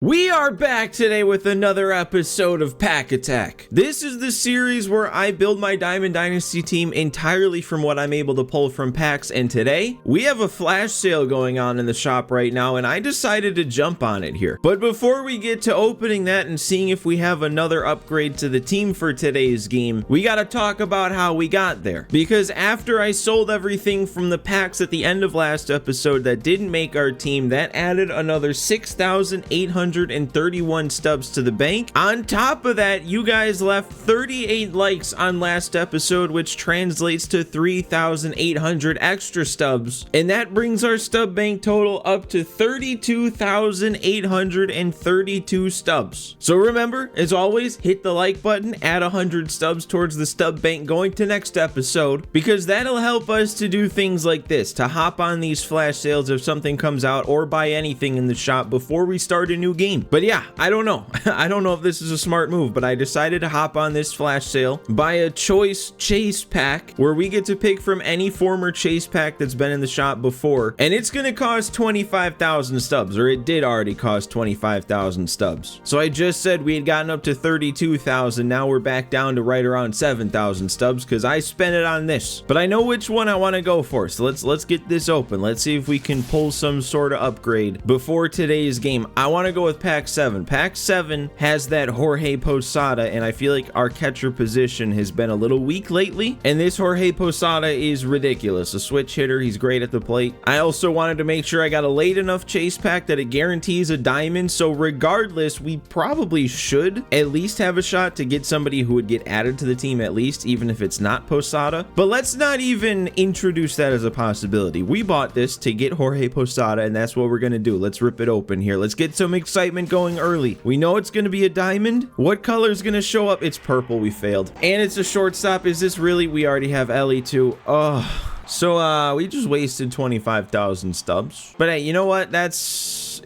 We are back today with another episode of Pack Attack. This is the series where I build my Diamond Dynasty team entirely from what I'm able to pull from packs, and today we have a flash sale going on in the shop right now, and I decided to jump on it here. But before we get to opening that and seeing if we have another upgrade to the team for today's game, we gotta talk about how we got there. Because after I sold everything from the packs at the end of last episode that didn't make our team, that added another 6,831 stubs to the bank. On top of that, you guys left 38 likes on last episode, which translates to 3,800 extra stubs, and that brings our stub bank total up to 32,832 stubs. So remember, as always, hit the like button, add 100 stubs towards the stub bank going to next episode, because that'll help us to do things like this, to hop on these flash sales if something comes out, or buy anything in the shop before we start a new game. But yeah, I don't know. I don't know if this is a smart move, but I decided to hop on this flash sale, buy a choice chase pack where we get to pick from any former chase pack that's been in the shop before, and it's gonna cost 25,000 stubs, or it did already cost 25,000 stubs. So I just said we had gotten up to 32,000, now we're back down to right around 7,000 stubs because I spent it on this. But I know which one I want to go for, so let's get this open. Let's see if we can pull some sort of upgrade before today's game. I want to go with pack 7. Pack 7 has that Jorge Posada, and I feel like our catcher position has been a little weak lately, and this Jorge Posada is ridiculous. A switch hitter, he's great at the plate. I also wanted to make sure I got a late enough chase pack that it guarantees a diamond, so regardless, we probably should at least have a shot to get somebody who would get added to the team at least, even if it's not Posada. But let's not even introduce that as a possibility. We bought this to get Jorge Posada, and that's what we're gonna do. Let's rip it open here. Let's get some excitement going early. We know it's going to be a diamond. What color is going to show up? It's purple. We failed. And it's a shortstop. Is this really? We already have Ellie too. Oh, so we just wasted 25,000 stubs. But hey, you know what?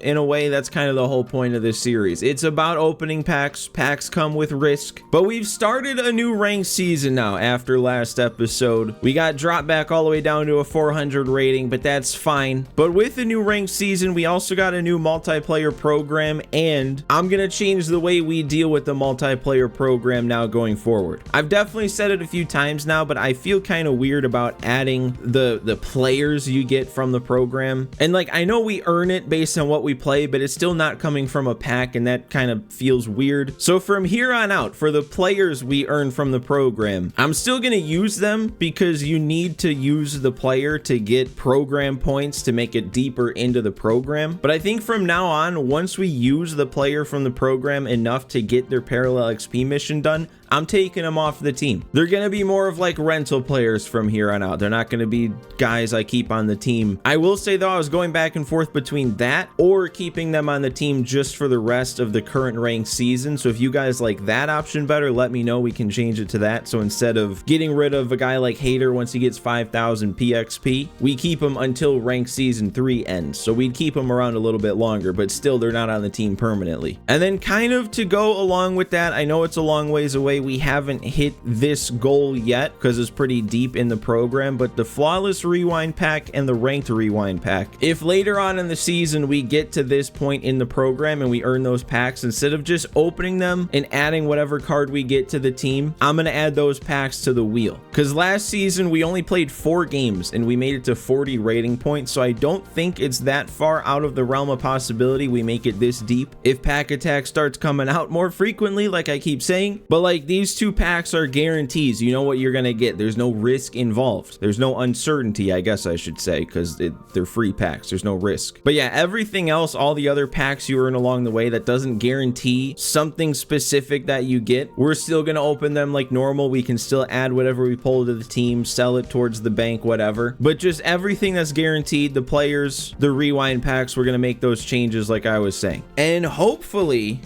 In a way, that's kind of the whole point of this series. It's about opening packs. Packs come with risk, but we've started a new ranked season now after last episode. We got dropped back all the way down to a 400 rating, but that's fine. But with the new ranked season, we also got a new multiplayer program, and I'm gonna change the way we deal with the multiplayer program now going forward. I've definitely said it a few times now, but I feel kind of weird about adding the players you get from the program. And like, I know we earn it based on what we play, but it's still not coming from a pack, and that kind of feels weird. So from here on out, for the players we earn from the program, I'm still going to use them because you need to use the player to get program points to make it deeper into the program. But I think from now on, once we use the player from the program enough to get their parallel XP mission done, I'm taking them off the team. They're going to be more of like rental players from here on out. They're not going to be guys I keep on the team. I will say though, I was going back and forth between that or keeping them on the team just for the rest of the current ranked season. So if you guys like that option better, let me know. We can change it to that. So instead of getting rid of a guy like Hater once he gets 5,000 PXP, we keep him until ranked season 3 ends. So we'd keep him around a little bit longer, but still they're not on the team permanently. And then kind of to go along with that, I know it's a long ways away. We haven't hit this goal yet because it's pretty deep in the program, but the flawless rewind pack and the ranked rewind pack, if later on in the season we get to this point in the program and we earn those packs, instead of just opening them and adding whatever card we get to the team, I'm gonna add those packs to the wheel. Because last season we only played 4 games and we made it to 40 rating points, so I don't think it's that far out of the realm of possibility we make it this deep if pack attack starts coming out more frequently, like I keep saying. But like, these 2 packs are guarantees. You know what you're gonna get. There's no risk involved. There's no uncertainty, I guess I should say, because they're free packs. There's no risk. But yeah, everything else, all the other packs you earn along the way that doesn't guarantee something specific that you get, we're still gonna open them like normal. We can still add whatever we pull to the team, sell it towards the bank, whatever. But just everything that's guaranteed, the players, the rewind packs, we're gonna make those changes like I was saying. And hopefully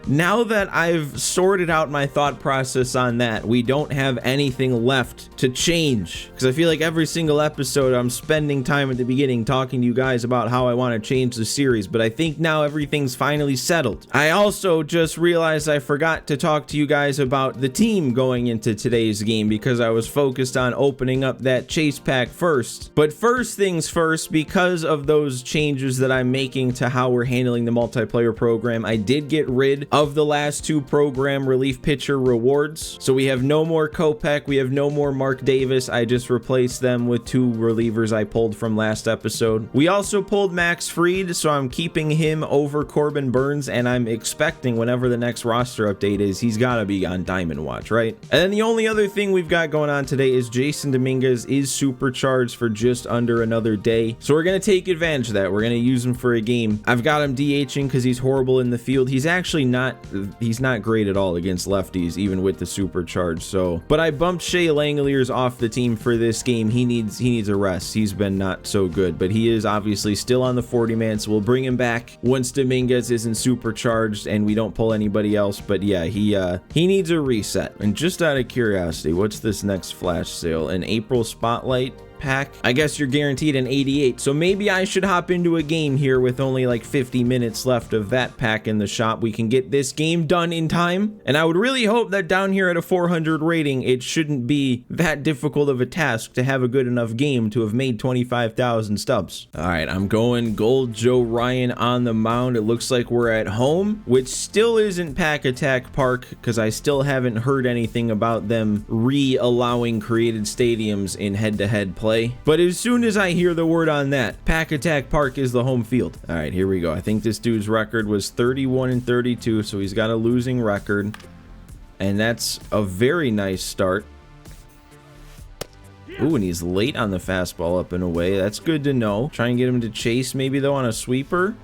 now that I've sorted out my thought process on that, we don't have anything left to change. Because I feel like every single episode I'm spending time at the beginning talking to you guys about how I want to change the series, but I think now everything's finally settled. I also just realized I forgot to talk to you guys about the team going into today's game because I was focused on opening up that chase pack first. But first things first, because of those changes that I'm making to how we're handling the multiplayer program, I did get rid of the last 2 program relief pitcher rewards. So we have no more Kopech, we have no more Mark Davis. I just replaced them with 2 relievers I pulled from last episode. We also pulled Max Fried, so I'm keeping him over Corbin Burns, and I'm expecting whenever the next roster update is, he's gotta be on Diamond Watch, right? And then the only other thing we've got going on today is Jason Dominguez is supercharged for just under another day. So we're gonna take advantage of that. We're gonna use him for a game. I've got him DHing because he's horrible in the field. He's actually not great at all against lefties, even with the supercharge. So, but I bumped Shea Langoliers off the team for this game. He needs a rest. He's been not so good, but he is obviously still on the 40-man, so we'll bring him back once Dominguez isn't supercharged and we don't pull anybody else. But yeah, he needs a reset. And just out of curiosity, what's this next flash sale? An April Spotlight pack? I guess you're guaranteed an 88, so maybe I should hop into a game here with only like 50 minutes left of that pack in the shop. We can get this game done in time, and I would really hope that down here at a 400 rating, it shouldn't be that difficult of a task to have a good enough game to have made 25,000 stubs. All right, I'm going Gold Joe Ryan on the mound. It looks like we're at home, which still isn't Pack Attack Park because I still haven't heard anything about them re-allowing created stadiums in head-to-head play. But as soon as I hear the word on that, Pack Attack Park is the home field. All right, here we go. I think this dude's record was 31-32, so he's got a losing record, and that's a very nice start. Ooh, and he's late on the fastball up and away. That's good to know. Try and get him to chase maybe though on a sweeper.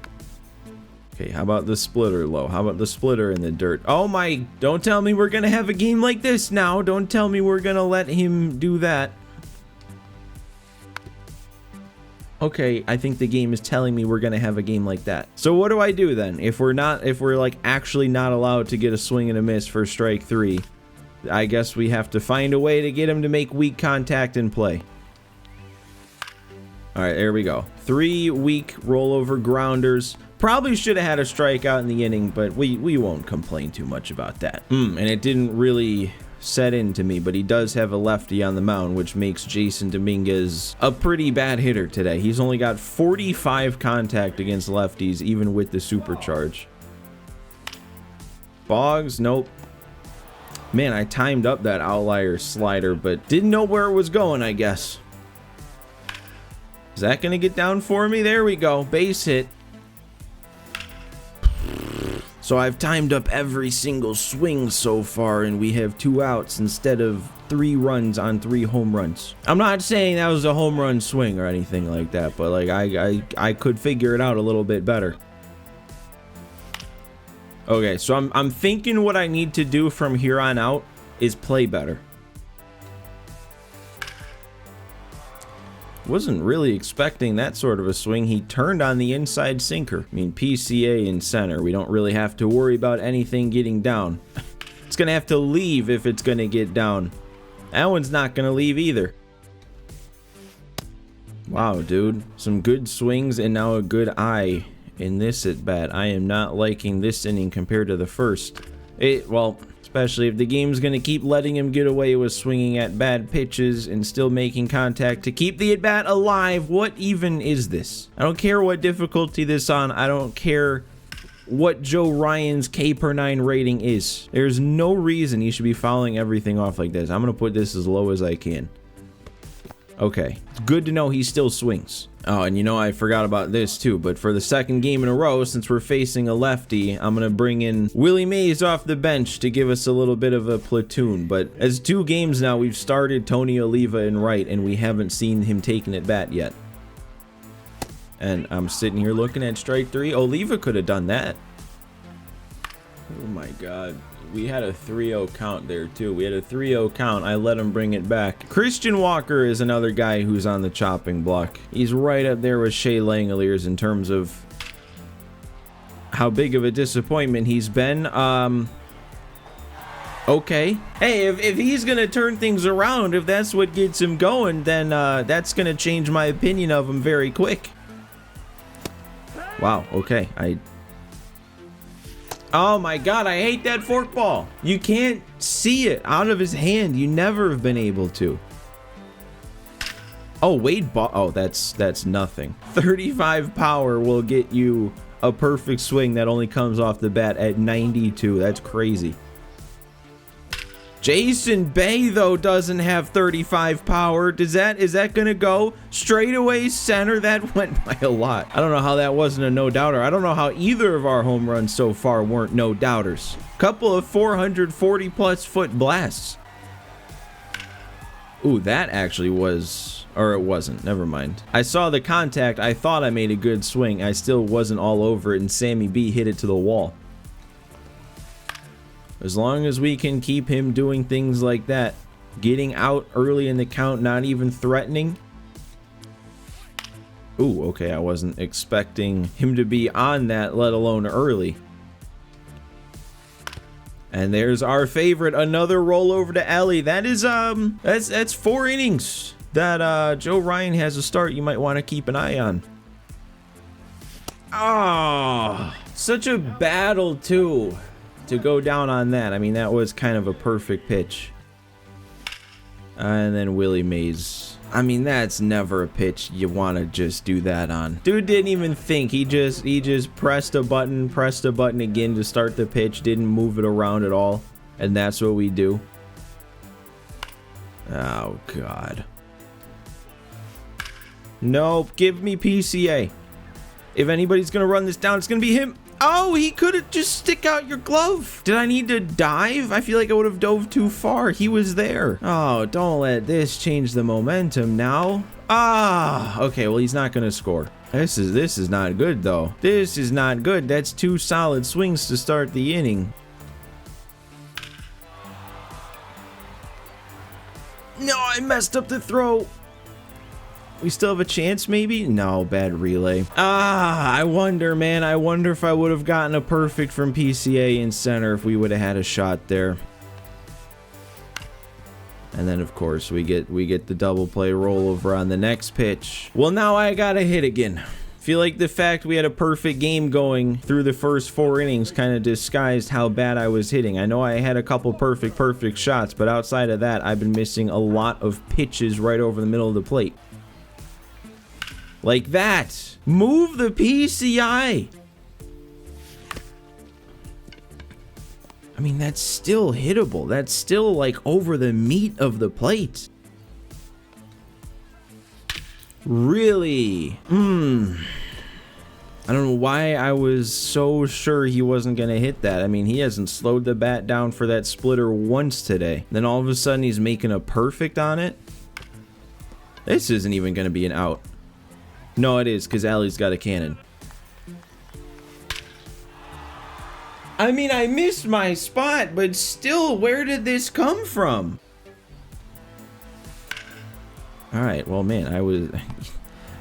Okay, how about the splitter low? How about the splitter in the dirt? Oh my, don't tell me we're gonna have a game like this now. Don't tell me we're gonna let him do that. Okay, I think the game is telling me we're gonna have a game like that. So what do I do then? If we're like actually not allowed to get a swing and a miss for strike 3, I guess we have to find a way to get him to make weak contact and play. All right, there we go. 3 weak rollover grounders. Probably should have had a strikeout in the inning, but we won't complain too much about that. And it didn't really set into me, but he does have a lefty on the mound, which makes Jason Dominguez a pretty bad hitter today. He's only got 45 contact against lefties, even with the supercharge. Boggs, nope. Man, I timed up that outlier slider, but didn't know where it was going, I guess. Is that gonna get down for me? There we go, base hit. So I've timed up every single swing so far, and we have 2 outs instead of 3 runs on 3 home runs. I'm not saying that was a home run swing or anything like that, but like I could figure it out a little bit better. Okay, so I'm thinking what I need to do from here on out is play better. Wasn't really expecting that sort of a swing. He turned on the inside sinker. I mean, PCA in center. We don't really have to worry about anything getting down. It's gonna have to leave if it's gonna get down. That one's not gonna leave either. Wow, dude. Some good swings and now a good eye in this at bat. I am not liking this inning compared to the first. Well, especially if the game's going to keep letting him get away with swinging at bad pitches and still making contact to keep the at-bat alive. What even is this? I don't care what difficulty this on. I don't care what Joe Ryan's K/9 rating is. There's no reason he should be fouling everything off like this. I'm going to put this as low as I can. Okay, it's good to know he still swings. Oh, and you know, I forgot about this too, but for the second game in a row, since we're facing a lefty, I'm gonna bring in Willie Mays off the bench to give us a little bit of a platoon. But as 2 games now, we've started Tony Oliva in right, and we haven't seen him taking at bat yet. And I'm sitting here looking at strike 3. Oliva could have done that. Oh my God. We had a 3-0 count there too. We had a 3-0 count. I let him bring it back. Christian Walker is another guy who's on the chopping block. He's right up there with Shea Langoliers in terms of how big of a disappointment he's been. Okay. Hey, if he's gonna turn things around, if that's what gets him going, then that's gonna change my opinion of him very quick. Wow, okay. Oh my god, I hate that forkball. You can't see it out of his hand. You never have been able to. Oh, Wade ball. Oh, that's nothing. 35 power will get you a perfect swing that only comes off the bat at 92. That's crazy. Jason Bay, though, doesn't have 35 power. Is that gonna go straight away center? That went by a lot. I don't know how that wasn't a no-doubter. I don't know how either of our home runs so far weren't no-doubters. Couple of 440-plus foot blasts. Ooh, that actually was, or it wasn't. Never mind. I saw the contact. I thought I made a good swing. I still wasn't all over it, and Sammy B hit it to the wall. As long as we can keep him doing things like that, getting out early in the count, not even threatening. Ooh, okay, I wasn't expecting him to be on that, let alone early. And there's our favorite, another rollover to Ellie. That is, that's 4 innings that Joe Ryan has a start you might want to keep an eye on. Oh, such a battle, too. To go down on that. I mean, that was kind of a perfect pitch. And then Willie Mays. I mean, that's never a pitch you want to just do that on. Dude didn't even think. He just pressed a button again to start the pitch, didn't move it around at all. And that's what we do. Oh, God. Nope, give me PCA. If anybody's going to run this down, it's going to be him. Oh, he could have just stick out your glove. Did I need to dive? I feel like I would have dove too far. He was there. Oh, don't let this change the momentum now. Ah, okay, well, he's not going to score. This is not good, though. This is not good. That's 2 solid swings to start the inning. No, I messed up the throw. We still have a chance, maybe? No, bad relay. Ah, I wonder, man. I wonder if I would have gotten a perfect from PCA in center if we would have had a shot there. And then, of course, we get the double play rollover on the next pitch. Well, now I gotta hit again. Feel like the fact we had a perfect game going through the first 4 innings kind of disguised how bad I was hitting. I know I had a couple perfect shots, but outside of that, I've been missing a lot of pitches right over the middle of the plate. Like that. Move the PCI. I mean, that's still hittable. That's still like over the meat of the plate. Really? I don't know why I was so sure he wasn't going to hit that. I mean, he hasn't slowed the bat down for that splitter once today. Then all of a sudden he's making a perfect on it. This isn't even going to be an out. No, it is, because Allie's got a cannon. I mean, I missed my spot, but still, where did this come from? Alright, well, man,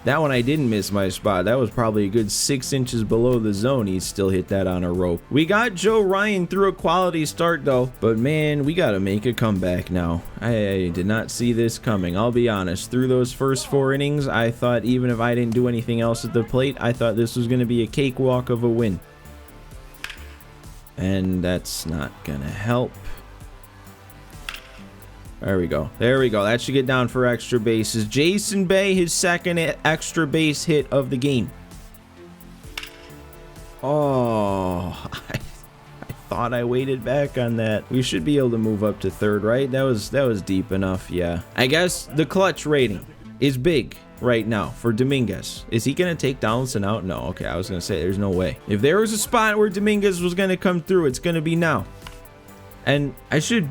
that one I didn't miss my spot. That was probably a good 6 inches below the zone. He still hit that on a rope. We got Joe Ryan through a quality start, though. But, man, we got to make a comeback now. I did not see this coming. I'll be honest. Through those first 4 innings, I thought even if I didn't do anything else at the plate, I thought this was going to be a cakewalk of a win. And that's not going to help. There we go. There we go. That should get down for extra bases. Jason Bay, his second extra base hit of the game. Oh, I thought I waited back on that. We should be able to move up to third, right? That was deep enough, yeah. I guess the clutch rating is big right now for Dominguez. Is he going to take Donaldson out? No. Okay, I was going to say there's no way. If there was a spot where Dominguez was going to come through, it's going to be now. And I should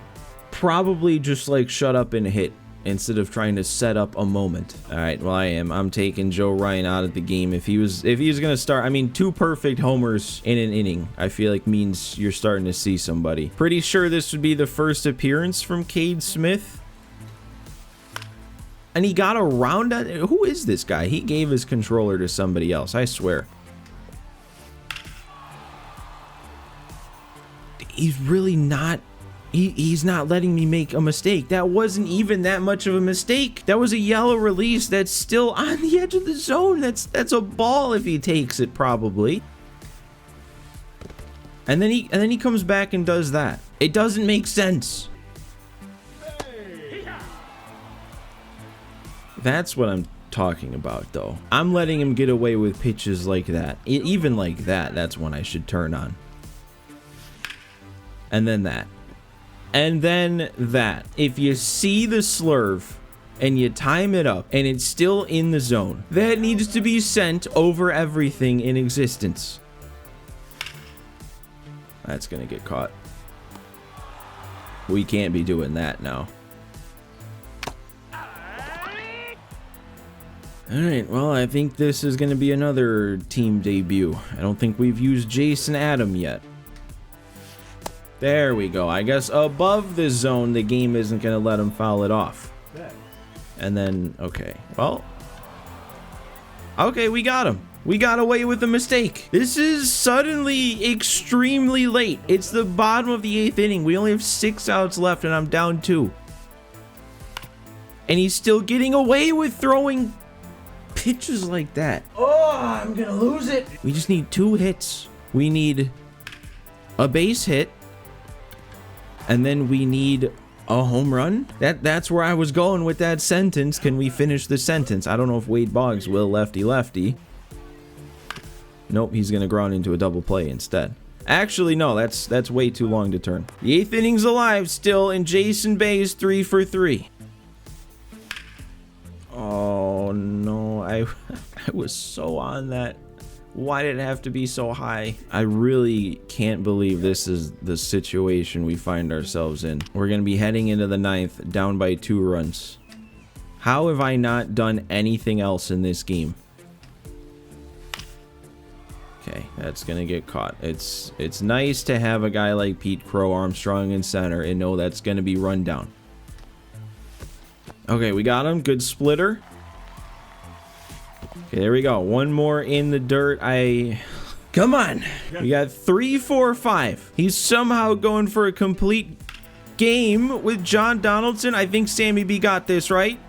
probably just like shut up and hit instead of trying to set up a moment. All right, well, I'm taking Joe Ryan out of the game. If he was gonna start, I mean, 2 perfect homers in an inning, I feel like means you're starting to see somebody. Pretty sure this would be the first appearance from Cade Smith. And he got around it. Who is this guy? He gave his controller to somebody else, I swear. he's really not. He's not letting me make a mistake. That wasn't even that much of a mistake. That was a yellow release that's still on the edge of the zone. That's a ball if he takes it, probably. And then he comes back and does that. It doesn't make sense. That's what I'm talking about, though. I'm letting him get away with pitches like that. Even like that, that's when I should turn on. And then that. And then that. If you see the slurve and you time it up and it's still in the zone, that needs to be sent over everything in existence. That's gonna get caught. We can't be doing that now. Alright, well, I think this is gonna be another team debut. I don't think we've used Jason Adam yet. There we go. I guess above the zone, the game isn't going to let him foul it off. And then, okay. Well. Okay, we got him. We got away with a mistake. This is suddenly extremely late. It's the bottom of the 8th inning. We only have 6 outs left, and I'm down 2. And he's still getting away with throwing pitches like that. Oh, I'm going to lose it. We just need 2 hits. We need a base hit. And then we need a home run. That's where I was going with that sentence. Can we finish the sentence? I don't know if Wade Boggs will lefty. Nope, he's gonna ground into a double play instead. Actually, no, that's way too long to turn. The 8th inning's alive still, and Jason Bay is 3 for 3. Oh no, I was so on that. Why did it have to be so high? I really can't believe this is the situation we find ourselves in. We're going to be heading into the 9th, down by 2 runs. How have I not done anything else in this game? Okay, that's going to get caught. It's nice to have a guy like Pete Crow Armstrong in center and know that's going to be run down. Okay, we got him. Good splitter. Okay, there we go. One more in the dirt. Come on. We got 3, 4, 5. He's somehow going for a complete game with John Donaldson. I think Sammy B got this, right?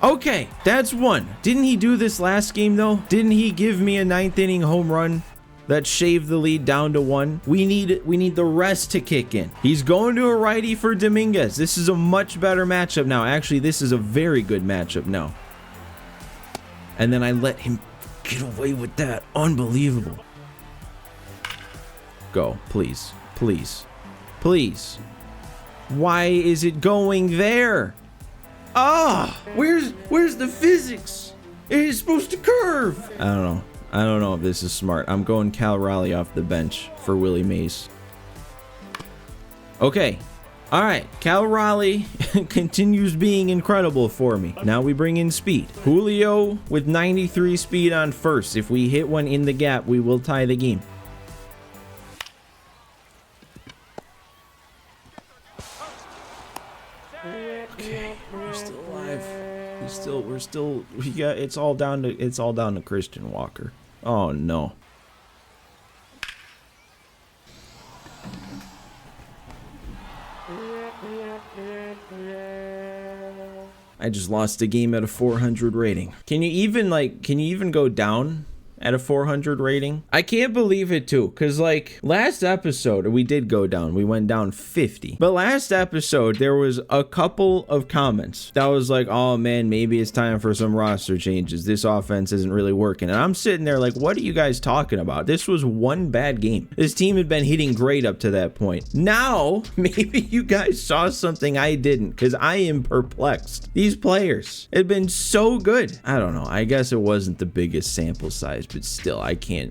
Okay, that's 1. Didn't he do this last game, though? Didn't he give me a 9th inning home run that shaved the lead down to 1? We need the rest to kick in. He's going to a righty for Dominguez. This is a much better matchup now. Actually, this is a very good matchup now. And then I let him get away with that. Unbelievable. Go, please. Please. Please. Why is it going there? Ah! Where's the physics? It is supposed to curve. I don't know. I don't know if this is smart. I'm going Cal Raleigh off the bench for Willie Mays. Okay. All right, Cal Raleigh continues being incredible for me. Now we bring in speed. Julio with 93 speed on first. If we hit one in the gap, we will tie the game. Okay, we're still alive. It's all down to Christian Walker. Oh no. I just lost a game at a 400 rating. Can you even go down at a 400 rating? I can't believe it too, because like last episode we did go down. We went down 50. But last episode there was a couple of comments that was like, oh man, maybe it's time for some roster changes. This offense isn't really working. And I'm sitting there like, what are you guys talking about? This was one bad game. This team had been hitting great up to that point. Now maybe you guys saw something I didn't, because I am perplexed. These players had been so good. I don't know. I guess it wasn't the biggest sample size, but still, I can't.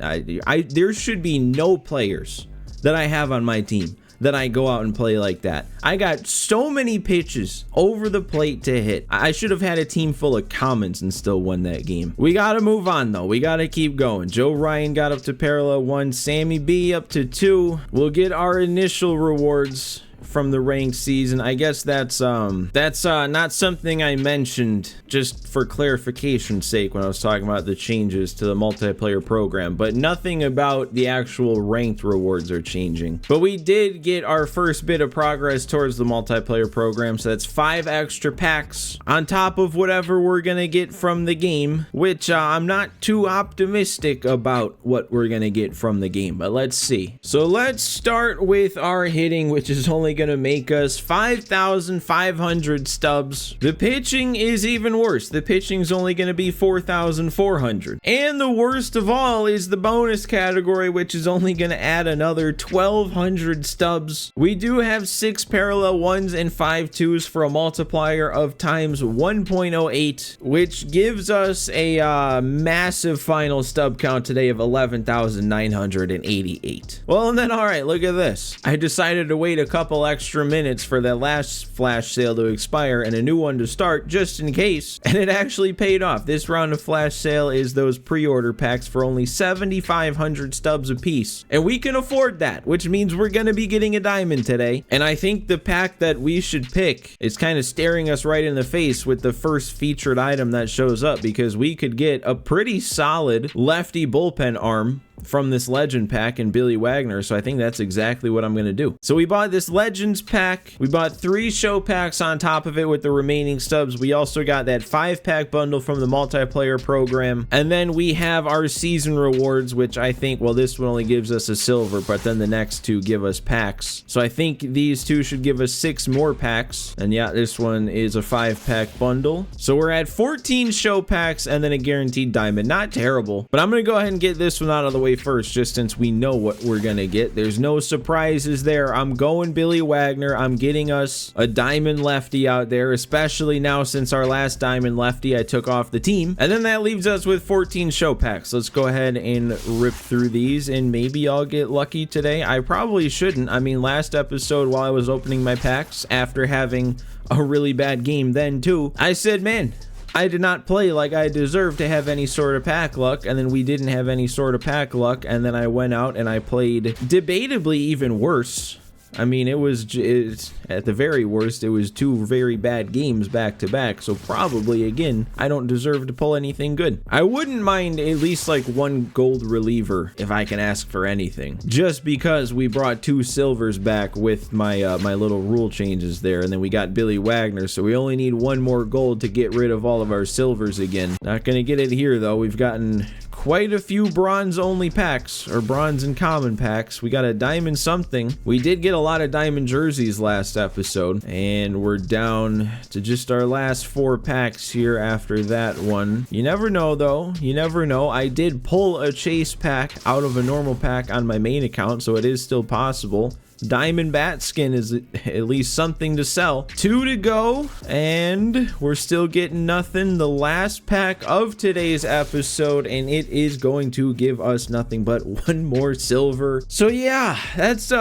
There should be no players that I have on my team that I go out and play like that. I got so many pitches over the plate to hit. I should have had a team full of commons and still won that game. We got to move on, though. We got to keep going. Joe Ryan got up to parallel 1. Sammy B up to 2. We'll get our initial rewards from the ranked season. I guess that's not something I mentioned, just for clarification's sake, when I was talking about the changes to the multiplayer program, but nothing about the actual ranked rewards are changing. But we did get our first bit of progress towards the multiplayer program, so that's 5 extra packs on top of whatever we're gonna get from the game, which I'm not too optimistic about what we're gonna get from the game, but let's see. So let's start with our hitting, which is only gonna make us 5,500 stubs. The pitching is even worse. The pitching's only gonna be 4,400. And the worst of all is the bonus category, which is only gonna add another 1,200 stubs. We do have 6 parallel 1s and 5 2s for a multiplier of times 1.08, which gives us a massive final stub count today of 11,988. Well, and then, all right, look at this. I decided to wait a couple extra minutes for that last flash sale to expire and a new one to start, just in case, and it actually paid off. This round of flash sale is those pre-order packs for only 7,500 stubs a piece, and we can afford that, which means we're gonna be getting a diamond today. And I think the pack that we should pick is kind of staring us right in the face with the first featured item that shows up, because we could get a pretty solid lefty bullpen arm from this legend pack in Billy Wagner, so I think that's exactly what I'm gonna do. So we bought this legends pack, we bought 3 show packs on top of it with the remaining stubs. We also got that 5-pack bundle from the multiplayer program, and then we have our season rewards, which I think, well, this one only gives us a silver, but then the next 2 give us packs, so I think these 2 should give us 6 more packs. And yeah, this one is a 5-pack bundle, so we're at 14 show packs and then a guaranteed diamond. Not terrible, but I'm gonna go ahead and get this one out of the way first, just since we know what we're gonna get. There's no surprises there. I'm going Billy Wagner. I'm getting us a diamond lefty out there, especially now since our last diamond lefty I took off the team. And then that leaves us with 14 show packs. Let's go ahead and rip through these, and maybe I'll get lucky today. I probably shouldn't. I mean, last episode, while I was opening my packs after having a really bad game then too, I said, man, I did not play like I deserved to have any sort of pack luck, and then we didn't have any sort of pack luck, and then I went out and I played debatably even worse. I mean, it's at the very worst, it was 2 very bad games back to back, so probably, again, I don't deserve to pull anything good. I wouldn't mind at least like 1 gold reliever if I can ask for anything, just because we brought 2 silvers back with my my little rule changes there, and then we got Billy Wagner, so we only need 1 more gold to get rid of all of our silvers again. Not gonna get it here though. We've gotten quite a few bronze only packs, or bronze and common packs. We got a diamond something. We did get a lot of diamond jerseys last episode, and we're down to just our last 4 packs here after that one. You never know though, you never know. I did pull a chase pack out of a normal pack on my main account, so it is still possible. Diamond bat skin is at least something to sell. 2 to go, and we're still getting nothing. The last pack of today's episode, and it is going to give us nothing but 1 more silver. So yeah, that's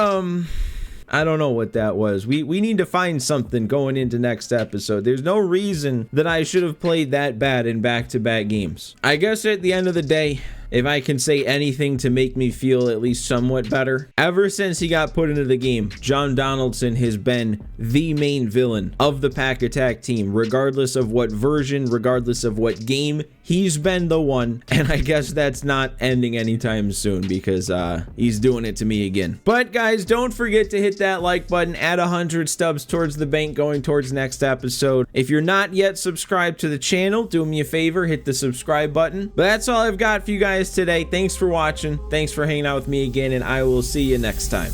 I don't know what that was. We need to find something going into next episode. There's no reason that I should have played that bad in back-to-back games. I guess at the end of the day, if I can say anything to make me feel at least somewhat better, ever since he got put into the game, John Donaldson has been the main villain of the Pack Attack team, regardless of what version, regardless of what game. He's been the one, and I guess that's not ending anytime soon, because he's doing it to me again. But guys, don't forget to hit that like button, add 100 stubs towards the bank going towards next episode. If you're not yet subscribed to the channel, do me a favor, hit the subscribe button. But that's all I've got for you guys today. Thanks for watching, thanks for hanging out with me again, and I will see you next time.